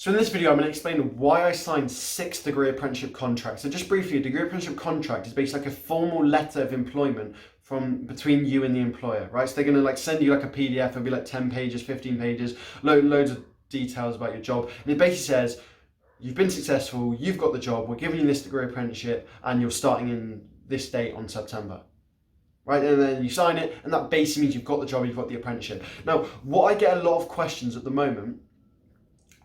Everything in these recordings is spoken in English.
So in this video, I'm going to explain why I signed 6 degree apprenticeship contracts. So just briefly, a degree apprenticeship contract is basically like a formal letter of employment from between you and the employer, right? So they're going to like send you like a PDF, it'll be like 10 pages, 15 pages, loads of details about your job. And it basically says, you've been successful, you've got the job, we're giving you this degree apprenticeship, and you're starting in this date on September. Right, and then you sign it, and that basically means you've got the job, you've got the apprenticeship. Now, what I get a lot of questions at the moment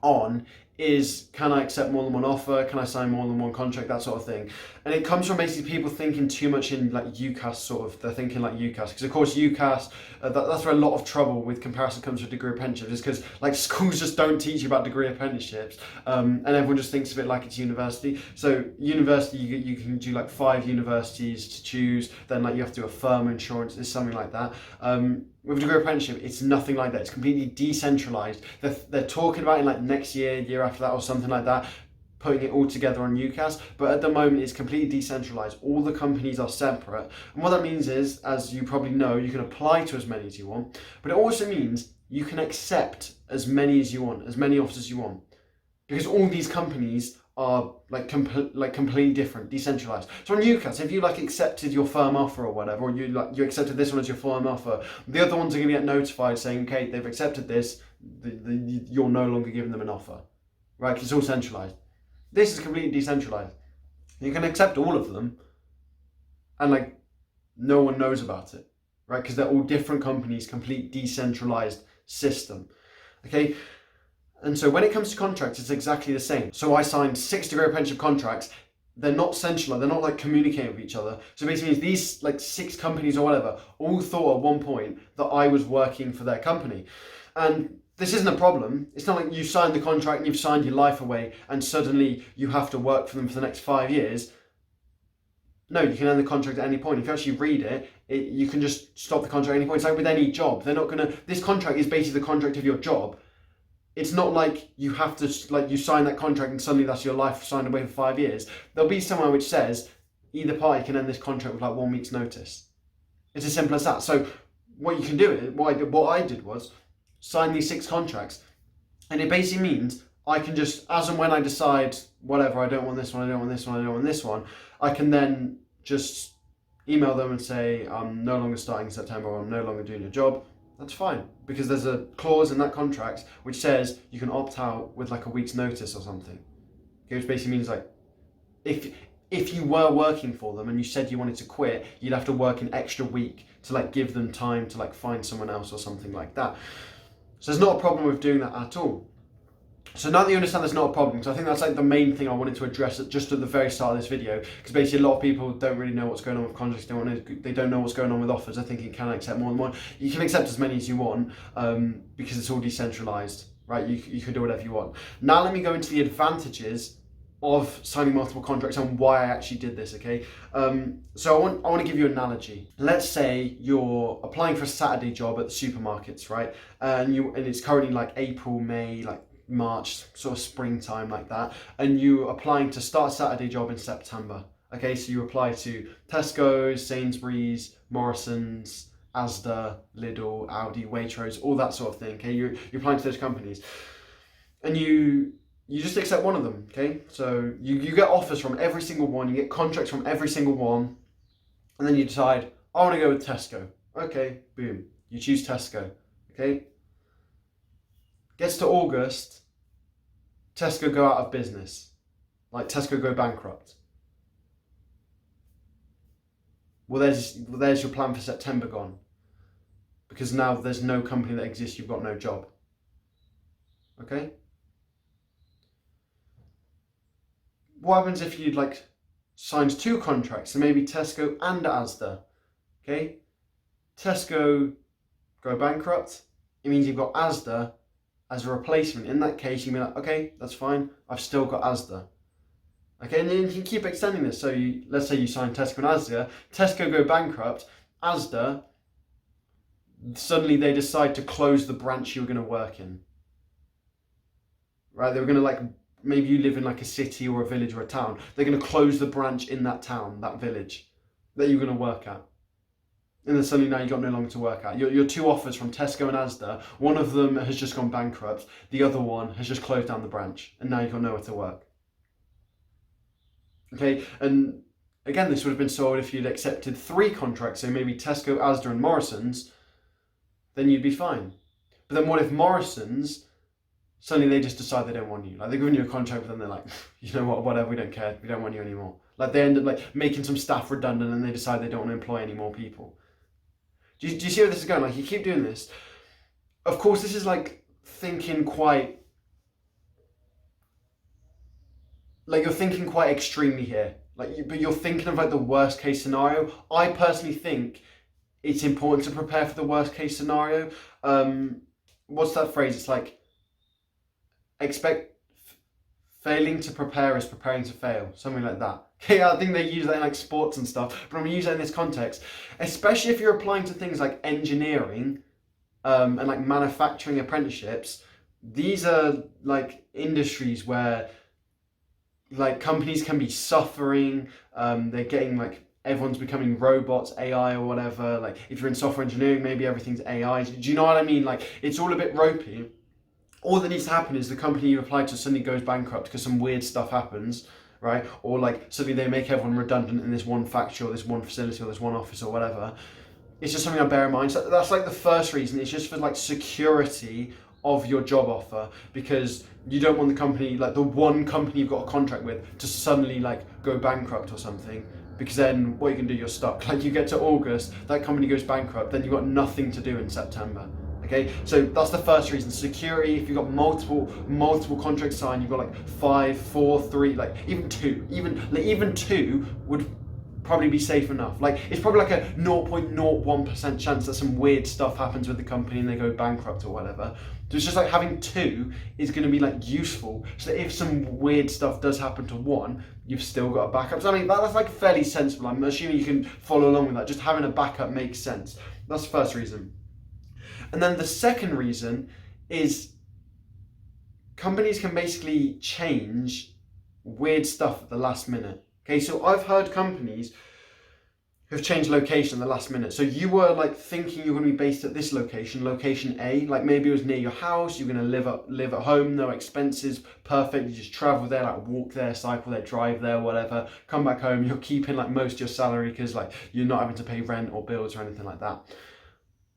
on is, can I accept more than one offer? Can I sign more than one contract? That sort of thing. And it comes from basically people thinking too much in like UCAS sort of, they're thinking like UCAS. Because of course UCAS, that's where a lot of trouble with comparison comes with degree apprenticeships, is because like schools just don't teach you about degree apprenticeships, and everyone just thinks of it like it's university. So university, you can do like 5 universities to choose, then like you have to do a firm insurance, it's something like that. With a degree apprenticeship, it's nothing like that. It's completely decentralized. They're talking about in like next year after that or something like that, putting it all together on UCAS, but at the moment it's completely decentralized. All the companies are separate, and what that means is, as you probably know, you can apply to as many as you want, but it also means you can accept as many as you want, as many offers as you want, because all these companies are like completely different, decentralized. So on UCAS, if you like accepted your firm offer or whatever, or you accepted this one as your firm offer, the other ones are going to get notified saying, okay, they've accepted this, you're no longer giving them an offer, right? Because it's all centralized. This is completely decentralized. You can accept all of them, and like no one knows about it, right? Because they're all different companies, complete decentralized system. Okay. And so when it comes to contracts, it's exactly the same. So I signed 6 degree apprenticeship contracts. They're not centralized, they're not like communicating with each other. So basically means these like 6 companies or whatever all thought at one point that I was working for their company. And this isn't a problem. It's not like you signed the contract and you've signed your life away and suddenly you have to work for them for the next 5 years. No, you can end the contract at any point. If you actually read it, you can just stop the contract at any point. It's like with any job. They're not gonna, this contract is basically the contract of your job. It's not like you have to, like you sign that contract and suddenly that's your life signed away for 5 years. There'll be somewhere which says either party can end this contract with like 1 week's notice. It's as simple as that. So what you can do, what I did was sign these 6 contracts, and it basically means I can just, as and when I decide, whatever, I don't want this one, I don't want this one, I don't want this one, I can then just email them and say, I'm no longer starting in September, or I'm no longer doing your job. That's fine, because there's a clause in that contract which says you can opt out with like a week's notice or something. Okay, which basically means like, if you were working for them and you said you wanted to quit, you'd have to work an extra week to like give them time to like find someone else or something like that. So there's not a problem with doing that at all. So now that you understand there's not a problem, because I think that's like the main thing I wanted to address just at the very start of this video, because basically a lot of people don't really know what's going on with contracts, they don't know what's going on with offers. They're thinking, can I accept more than one? You can accept as many as you want, because it's all decentralized, right? You can do whatever you want. Now let me go into the advantages of signing multiple contracts and why I actually did this, okay? So I want to give you an analogy. Let's say you're applying for a Saturday job at the supermarkets, right? And it's currently like April, May, like March, sort of springtime like that, and you're applying to start a Saturday job in September. Okay, so you apply to Tesco's, Sainsbury's, Morrison's, Asda, Lidl, Audi, Waitrose, all that sort of thing. Okay, you're applying to those companies, and you just accept one of them. Okay, so you get offers from every single one, you get contracts from every single one, and then you decide, I want to go with Tesco. Okay, boom, you choose Tesco. Okay, gets to August, Tesco go out of business, like Tesco go bankrupt. Well, there's your plan for September gone, because now there's no company that exists, you've got no job. Okay? What happens if you'd like signed 2 contracts, so maybe Tesco and Asda? Okay? Tesco go bankrupt, it means you've got Asda as a replacement. In that case, you can be like, okay, that's fine, I've still got Asda. Okay, and then you can keep extending this. So let's say you sign Tesco and Asda, Tesco go bankrupt, Asda, suddenly they decide to close the branch you were going to work in. Right, they were going to like, maybe you live in like a city or a village or a town, they're going to close the branch in that town, that village, that you're going to work at. And then suddenly now you've got no longer to work at. Your two offers from Tesco and Asda, one of them has just gone bankrupt, the other one has just closed down the branch, and now you've got nowhere to work. Okay, and again, this would have been sold if you'd accepted 3 contracts, so maybe Tesco, Asda and Morrison's, then you'd be fine. But then what if Morrison's, suddenly they just decide they don't want you? Like, they're giving you a contract, but then they're like, you know what, whatever, we don't care, we don't want you anymore. Like, they end up like making some staff redundant and they decide they don't want to employ any more people. Do you see where this is going? Like, you keep doing this. Of course, this is like thinking quite, like you're thinking quite extremely here. But you're thinking of like the worst case scenario. I personally think it's important to prepare for the worst case scenario. What's that phrase? It's like, failing to prepare is preparing to fail. Something like that. Okay, I think they use that in like sports and stuff, but I'm gonna use that in this context, especially if you're applying to things like engineering and like manufacturing apprenticeships. These are like industries where like companies can be suffering. They're getting like, everyone's becoming robots, AI or whatever. Like if you're in software engineering, maybe everything's AI. Do you know what I mean? Like, it's all a bit ropey. All that needs to happen is the company you applied to suddenly goes bankrupt because some weird stuff happens, right? Or like suddenly they make everyone redundant in this one factory or this one facility or this one office or whatever. It's just something I bear in mind. So that's like the first reason. It's just for like security of your job offer, because you don't want the company, like the one company you've got a contract with, to suddenly like go bankrupt or something, because then what you can do, you're stuck. Like, you get to August, that company goes bankrupt, then you've got nothing to do in September. Okay, so that's the first reason. Security. If you've got multiple contracts signed, you've got like 5, 4, 3, like even 2. Even 2 would probably be safe enough. Like, it's probably like a 0.01% chance that some weird stuff happens with the company and they go bankrupt or whatever. So it's just like having 2 is going to be like useful, so that if some weird stuff does happen to one, you've still got a backup. So I mean, that's like fairly sensible. I'm assuming you can follow along with that. Just having a backup makes sense. That's the first reason. And then the second reason is companies can basically change weird stuff at the last minute. Okay, so I've heard companies who've changed location at the last minute. So you were like thinking you're going to be based at this location, location A, like maybe it was near your house, you're going to live at home, no expenses, perfect, you just travel there, like walk there, cycle there, drive there, whatever, come back home, you're keeping like most of your salary because like you're not having to pay rent or bills or anything like that.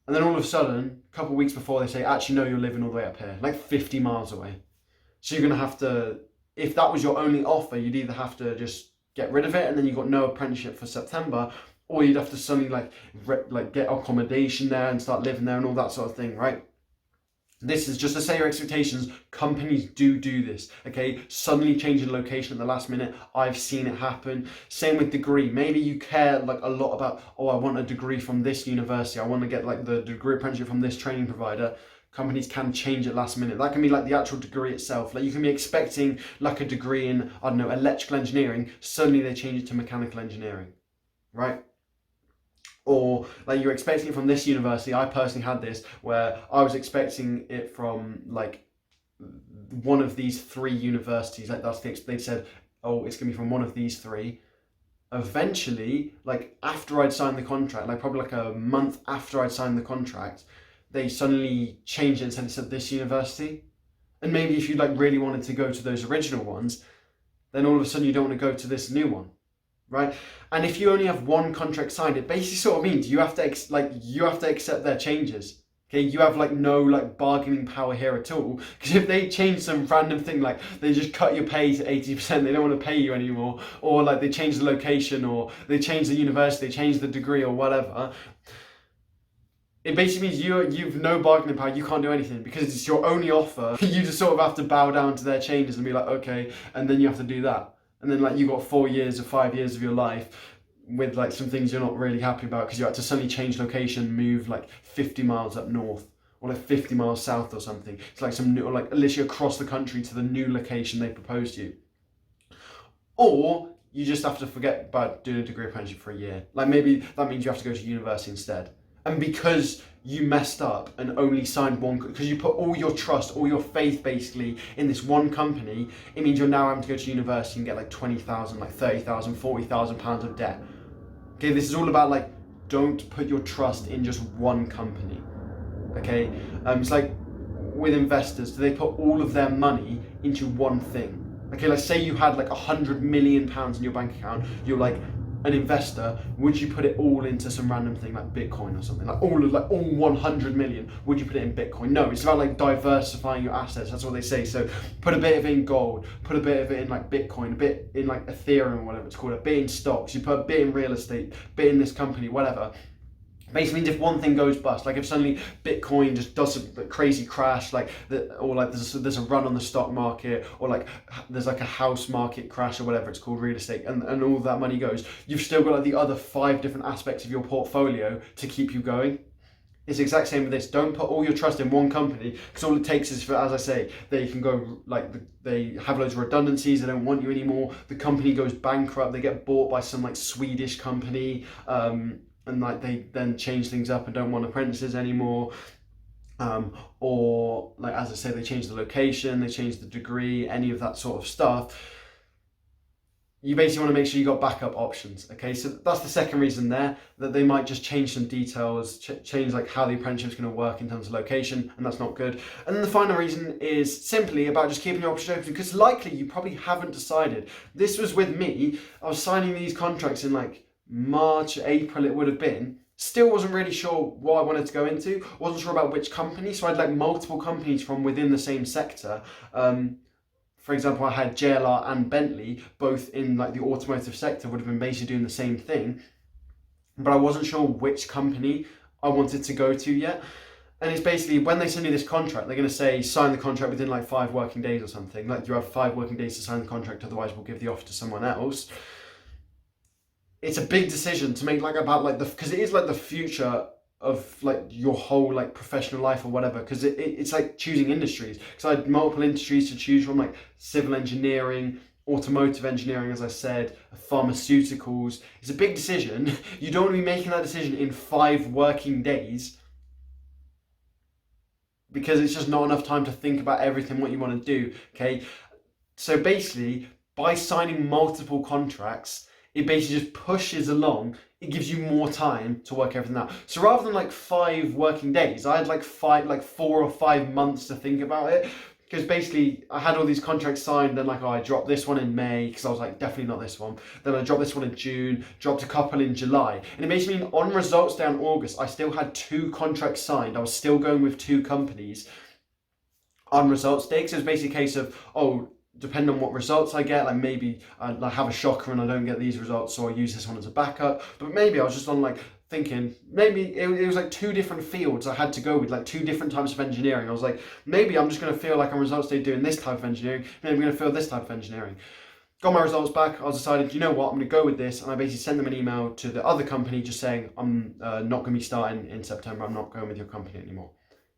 And then all of a sudden, a couple of weeks before, they say, actually, no, you're living all the way up here, like 50 miles away. So you're going to have to, if that was your only offer, you'd either have to just get rid of it and then you've got no apprenticeship for September, or you'd have to suddenly like get accommodation there and start living there and all that sort of thing, right? This is just to set your expectations. Companies do this, okay? Suddenly changing location at the last minute. I've seen it happen. Same with degree. Maybe you care like a lot about, oh, I want a degree from this university. I want to get like the degree apprenticeship from this training provider. Companies can change it last minute. That can be like the actual degree itself. Like, you can be expecting like a degree in, I don't know, electrical engineering. Suddenly they change it to mechanical engineering, right? Or like, you're expecting it from this university. I personally had this where I was expecting it from like one of these 3 universities. Like, they said, oh, it's gonna be from one of these 3. Eventually, like after I'd signed the contract, like probably like a month after I'd signed the contract, they suddenly changed it and said it's at this university. And maybe if you like really wanted to go to those original ones, then all of a sudden you don't want to go to this new one. Right? And if you only have one contract signed, it basically sort of means you have to accept their changes. Okay, you have like no like bargaining power here at all, because if they change some random thing, like they just cut your pay to 80%, they don't want to pay you anymore, or like they change the location, or they change the university, they change the degree or whatever, it basically means you've no bargaining power. You can't do anything because it's your only offer. You just sort of have to bow down to their changes and be like, okay, and then you have to do that. And then like you got 4 years or 5 years of your life with like some things you're not really happy about because you had to suddenly change location, move like 50 miles up north or like 50 miles south or something. It's like some new, or like literally across the country to the new location they proposed to you. Or you just have to forget about doing a degree apprenticeship for a year. Like, maybe that means you have to go to university instead. And because you messed up and only signed one, because you put all your trust, all your faith basically in this one company, it means you're now having to go to university and get like 20,000, like 30,000, 40,000 pounds of debt. Okay, this is all about like don't put your trust in just one company. Okay, it's like with investors, do they put all of their money into one thing? Okay, let's say you had like £100 million in your bank account. You're like an investor. Would you put it all into some random thing like Bitcoin or something? Like all 100 million? Would you put it in Bitcoin? No, it's about like diversifying your assets. That's what they say. So put a bit of it in gold, put a bit of it in like Bitcoin, a bit in like Ethereum or whatever it's called, a bit in stocks. You put a bit in real estate, a bit in this company, whatever. Basically means if one thing goes bust, like if suddenly Bitcoin just does a crazy crash, like or like there's a run on the stock market, or like there's like a house market crash or whatever it's called, real estate, and all that money goes, you've still got like the other 5 different aspects of your portfolio to keep you going. It's the exact same with this. Don't put all your trust in one company, because all it takes is for, as I say, they can go like they have loads of redundancies, they don't want you anymore, the company goes bankrupt, they get bought by some like Swedish company, and like they then change things up and don't want apprentices anymore, or like, as I say, they change the location, they change the degree, any of that sort of stuff. You basically want to make sure you got backup options. Okay, so that's the second reason there, that they might just change some details, change like how the apprenticeship's going to work in terms of location, and that's not good. And then the final reason is simply about just keeping your options open, because likely you probably haven't decided. This was with me. I was signing these contracts in like March, April it would have been. Still wasn't really sure what I wanted to go into, wasn't sure about which company, so I had like multiple companies from within the same sector. For example, I had JLR and Bentley, both in like the automotive sector, would have been basically doing the same thing, but I wasn't sure which company I wanted to go to yet. And it's basically, when they send you this contract, they're going to say sign the contract within like 5 working days or something, like you have 5 working days to sign the contract, otherwise we'll give the offer to someone else. It's a big decision to make, like about like because it is like the future of like your whole like professional life or whatever, because it's like choosing industries, because I had multiple industries to choose from, like civil engineering, automotive engineering, as I said, pharmaceuticals. It's a big decision. You don't want to be making that decision in 5 working days, because it's just not enough time to think about everything what you want to do. Okay, so basically by signing multiple contracts, it basically just pushes along. It gives you more time to work everything out. So rather than like 5 working days, I had like 4 or 5 months to think about it. Because basically I had all these contracts signed, and like, oh, I dropped this one in May, because I was like, definitely not this one. Then I dropped this one in June, dropped a couple in July. And it basically means on results day in August, I still had 2 contracts signed. I was still going with 2 companies on results day. So it was basically a case of, oh, depending on what results I get, like maybe I have a shocker and I don't get these results, so I use this one as a backup. But maybe I was just on like thinking, maybe it was like 2 different fields I had to go with, like 2 different types of engineering. I was like, maybe I'm just going to feel like on results day doing this type of engineering, maybe I'm going to feel this type of engineering. Got my results back, I was decided, you know what, I'm going to go with this, and I basically sent them an email to the other company just saying, I'm not going to be starting in September, I'm not going with your company anymore.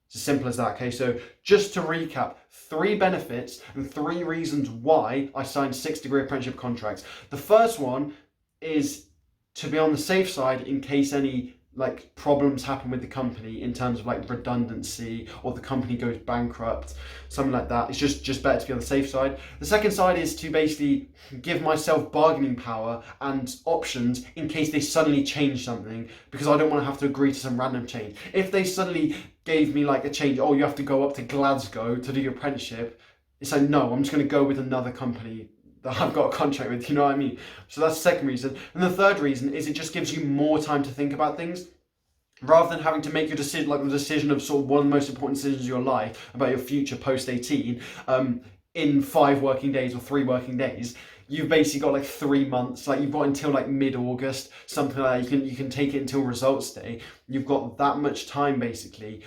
It's as simple as that. Okay, so just to recap, 3 benefits and 3 reasons why I signed 6 degree apprenticeship contracts. The first one is to be on the safe side in case any like problems happen with the company in terms of like redundancy, or the company goes bankrupt, something like that. It's just better to be on the safe side. The second side is to basically give myself bargaining power and options in case they suddenly change something, because I don't want to have to agree to some random change. If they suddenly gave me like a change, oh, you have to go up to Glasgow to do your apprenticeship, it's like, no, I'm just going to go with another company that I've got a contract with, you know what I mean? So that's the second reason. And the third reason is it just gives you more time to think about things. Rather than having to make your decision, like the decision of sort of one of the most important decisions of your life about your future post 18, in 5 working days or 3 working days, you've basically got like 3 months, like you've got until like mid-August, something like that. You can take it until results day. You've got that much time basically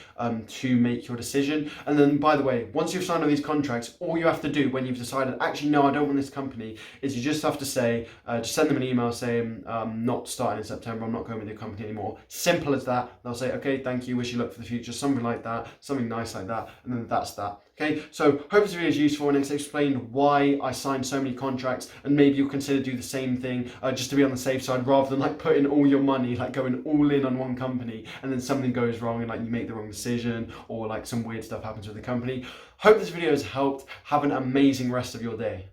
to make your decision. And then, by the way, once you've signed all these contracts, all you have to do when you've decided, actually no, I don't want this company, is you just have to say, just send them an email saying, not starting in September, I'm not going with your company anymore. Simple as that. They'll say, okay, thank you, wish you luck for the future, something like that, something nice like that, and then that's that. Okay, so hope this video is useful and it's explained why I signed so many contracts, and maybe you'll consider do the same thing, just to be on the safe side, rather than like putting all your money, like going all in on one company and then something goes wrong and like you make the wrong decision, or like some weird stuff happens with the company. Hope this video has helped. Have an amazing rest of your day.